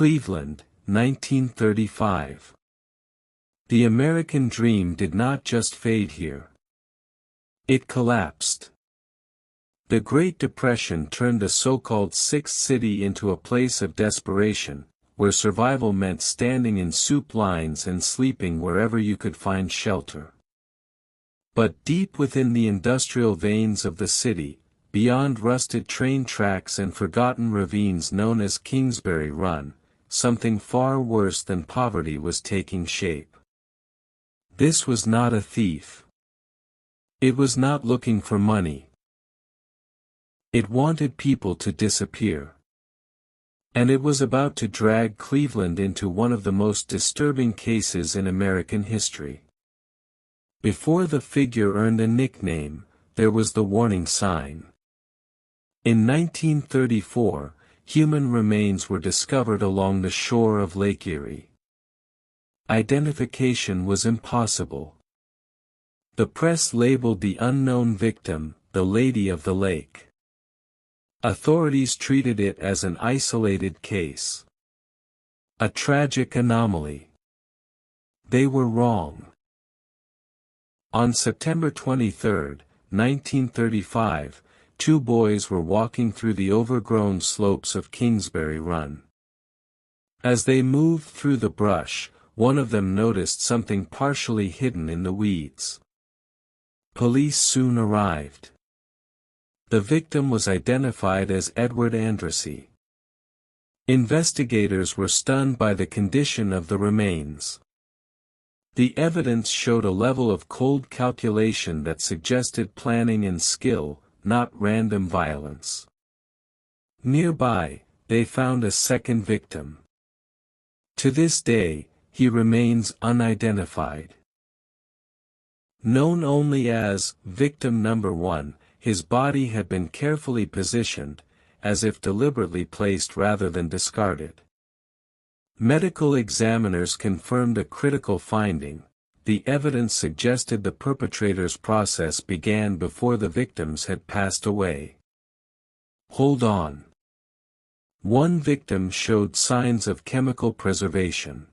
Cleveland, 1935. The American dream did not just fade here. It collapsed. The Great Depression turned a so-called sixth city into a place of desperation, where survival meant standing in soup lines and sleeping wherever you could find shelter. But deep within the industrial veins of the city, beyond rusted train tracks and forgotten ravines known as Kingsbury Run, something far worse than poverty was taking shape. This was not a thief. It was not looking for money. It wanted people to disappear. And it was about to drag Cleveland into one of the most disturbing cases in American history. Before the figure earned a nickname, there was the warning sign. In 1934, human remains were discovered along the shore of Lake Erie. Identification was impossible. The press labeled the unknown victim, the Lady of the Lake. Authorities treated it as an isolated case. A tragic anomaly. They were wrong. On September 23, 1935, two boys were walking through the overgrown slopes of Kingsbury Run. As they moved through the brush, one of them noticed something partially hidden in the weeds. Police soon arrived. The victim was identified as Edward Andrassy. Investigators were stunned by the condition of the remains. The evidence showed a level of cold calculation that suggested planning and skill, not random violence. Nearby, they found a second victim. To this day, he remains unidentified. Known only as victim number 1, his body had been carefully positioned, as if deliberately placed rather than discarded. Medical examiners confirmed a critical finding: the evidence suggested the perpetrator's process began before the victims had passed away. Hold on. One victim showed signs of chemical preservation.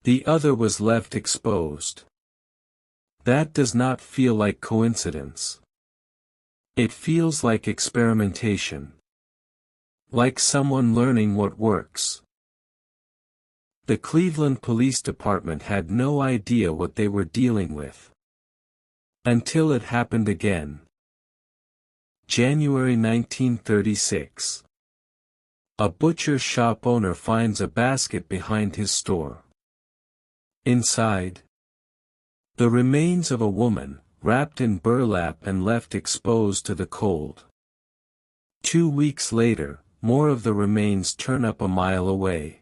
The other was left exposed. That does not feel like coincidence. It feels like experimentation. Like someone learning what works. The Cleveland Police Department had no idea what they were dealing with. Until it happened again. January 1936. A butcher shop owner finds a basket behind his store. Inside, the remains of a woman, wrapped in burlap and left exposed to the cold. 2 weeks later, more of the remains turn up a mile away.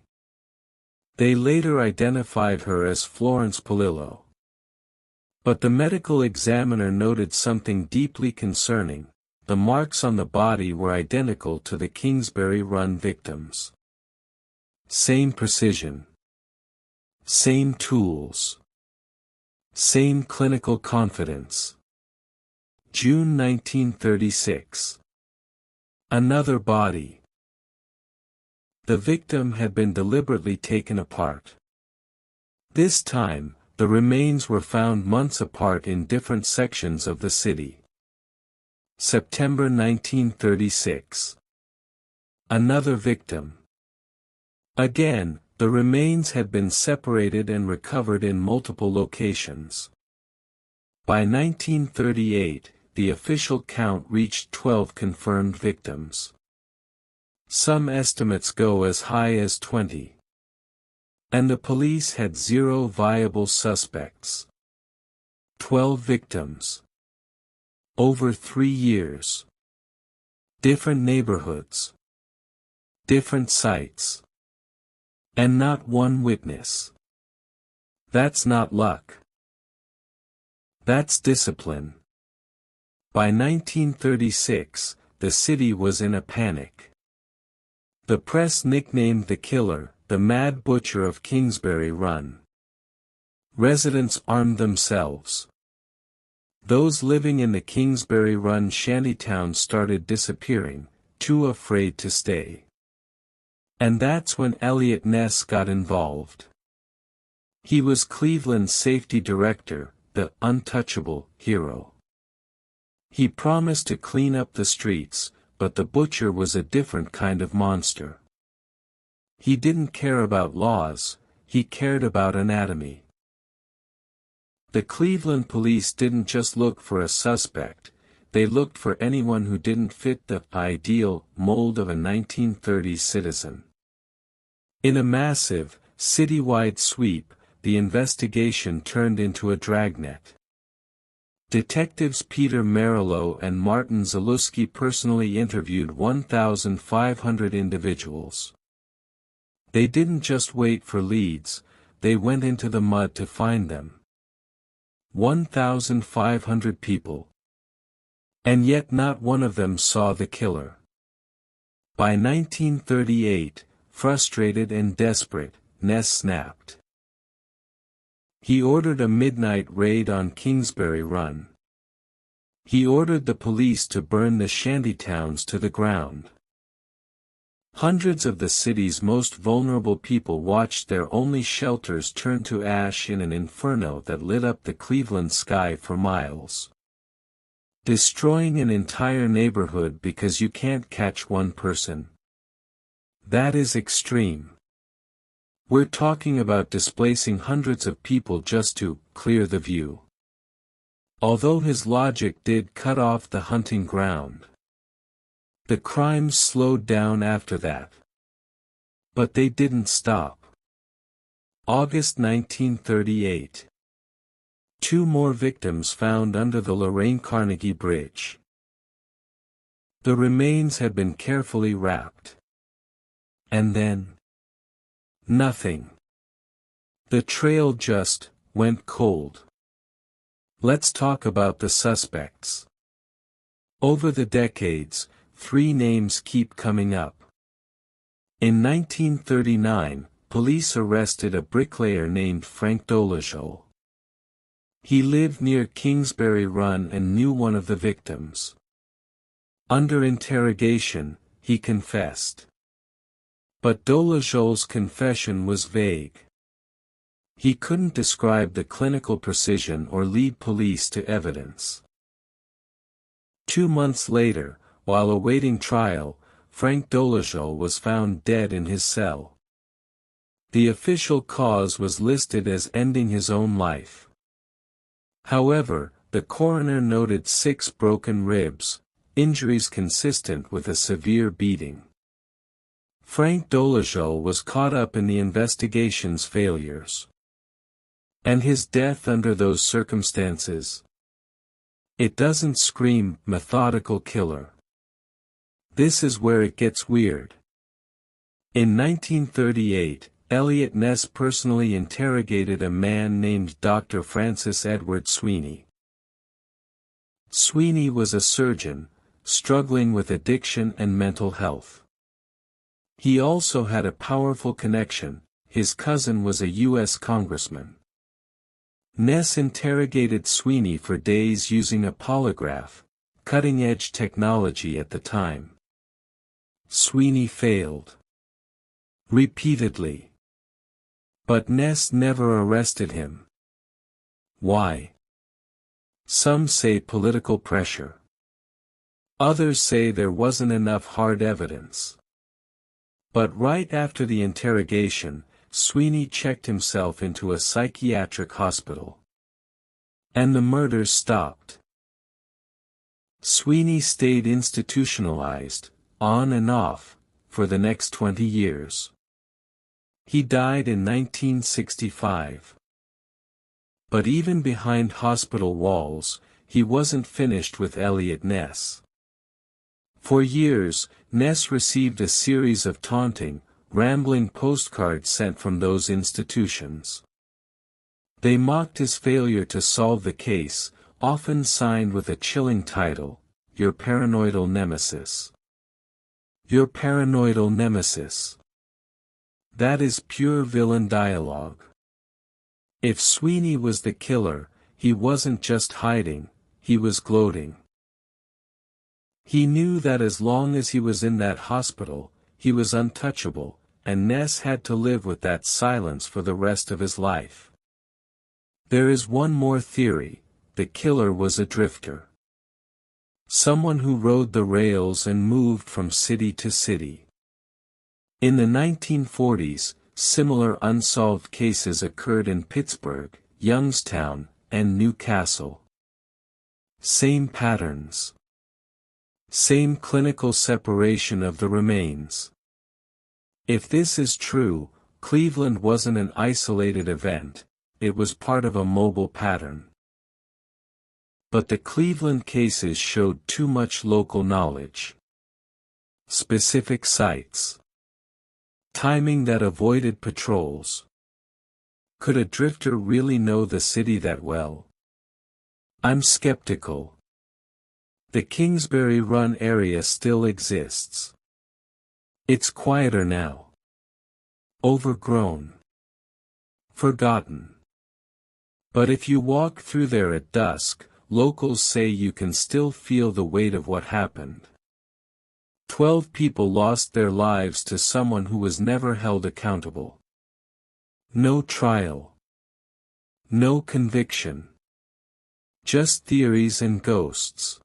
They later identified her as Florence Polillo. But the medical examiner noted something deeply concerning: the marks on the body were identical to the Kingsbury Run victims. Same precision. Same tools. Same clinical confidence. June 1936. Another body. The victim had been deliberately taken apart. This time, the remains were found months apart in different sections of the city. September 1936. Another victim. Again, the remains had been separated and recovered in multiple locations. By 1938, the official count reached 12 confirmed victims. Some estimates go as high as 20. And the police had 0 viable suspects. 12 victims. Over 3 years. Different neighborhoods. Different sites. And not one witness. That's not luck. That's discipline. By 1936, the city was in a panic. The press nicknamed the killer, the Mad Butcher of Kingsbury Run. Residents armed themselves. Those living in the Kingsbury Run shantytowns started disappearing, too afraid to stay. And that's when Eliot Ness got involved. He was Cleveland's safety director, the untouchable hero. He promised to clean up the streets, but the butcher was a different kind of monster. He didn't care about laws, he cared about anatomy. The Cleveland police didn't just look for a suspect, they looked for anyone who didn't fit the ideal mold of a 1930s citizen. In a massive, citywide sweep, the investigation turned into a dragnet. Detectives Peter Merylo and Martin Zalewski personally interviewed 1,500 individuals. They didn't just wait for leads, they went into the mud to find them. 1,500 people. And yet not one of them saw the killer. By 1938, frustrated and desperate, Ness snapped. He ordered a midnight raid on Kingsbury Run. He ordered the police to burn the shantytowns to the ground. Hundreds of the city's most vulnerable people watched their only shelters turn to ash in an inferno that lit up the Cleveland sky for miles. Destroying an entire neighborhood because you can't catch one person. That is extreme. We're talking about displacing hundreds of people just to clear the view. Although his logic did cut off the hunting ground. The crimes slowed down after that. But they didn't stop. August 1938. 2 more victims found under the Lorraine Carnegie Bridge. The remains had been carefully wrapped. And then, nothing. The trail just went cold. Let's talk about the suspects. Over the decades, 3 names keep coming up. In 1939, police arrested a bricklayer named Frank Dolezal. He lived near Kingsbury Run and knew one of the victims. Under interrogation, he confessed. But Dolezal's confession was vague. He couldn't describe the clinical precision or lead police to evidence. 2 months later, while awaiting trial, Frank Dolezal was found dead in his cell. The official cause was listed as ending his own life. However, the coroner noted 6 broken ribs, injuries consistent with a severe beating. Frank Dolezal was caught up in the investigation's failures. And his death under those circumstances? It doesn't scream methodical killer. This is where it gets weird. In 1938, Eliot Ness personally interrogated a man named Dr. Francis Edward Sweeney. Sweeney was a surgeon, struggling with addiction and mental health. He also had a powerful connection. His cousin was a U.S. congressman. Ness interrogated Sweeney for days using a polygraph, cutting-edge technology at the time. Sweeney failed. Repeatedly. But Ness never arrested him. Why? Some say political pressure. Others say there wasn't enough hard evidence. But right after the interrogation, Sweeney checked himself into a psychiatric hospital. And the murders stopped. Sweeney stayed institutionalized, on and off, for the next 20 years. He died in 1965. But even behind hospital walls, he wasn't finished with Eliot Ness. For years, Ness received a series of taunting, rambling postcards sent from those institutions. They mocked his failure to solve the case, often signed with a chilling title, "Your Paranoidal Nemesis." Your paranoidal nemesis. That is pure villain dialogue. If Sweeney was the killer, he wasn't just hiding, he was gloating. He knew that as long as he was in that hospital, he was untouchable, and Ness had to live with that silence for the rest of his life. There is one more theory: the killer was a drifter. Someone who rode the rails and moved from city to city. In the 1940s, similar unsolved cases occurred in Pittsburgh, Youngstown, and Newcastle. Same patterns. Same clinical separation of the remains. If this is true, Cleveland wasn't an isolated event, it was part of a mobile pattern. But the Cleveland cases showed too much local knowledge. Specific sites. Timing that avoided patrols. Could a drifter really know the city that well? I'm skeptical. The Kingsbury Run area still exists. It's quieter now. Overgrown. Forgotten. But if you walk through there at dusk, locals say you can still feel the weight of what happened. 12 people lost their lives to someone who was never held accountable. No trial. No conviction. Just theories and ghosts.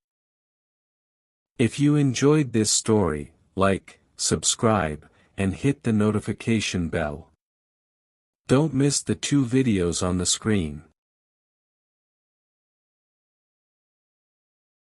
If you enjoyed this story, like, subscribe, and hit the notification bell. Don't miss the 2 videos on the screen.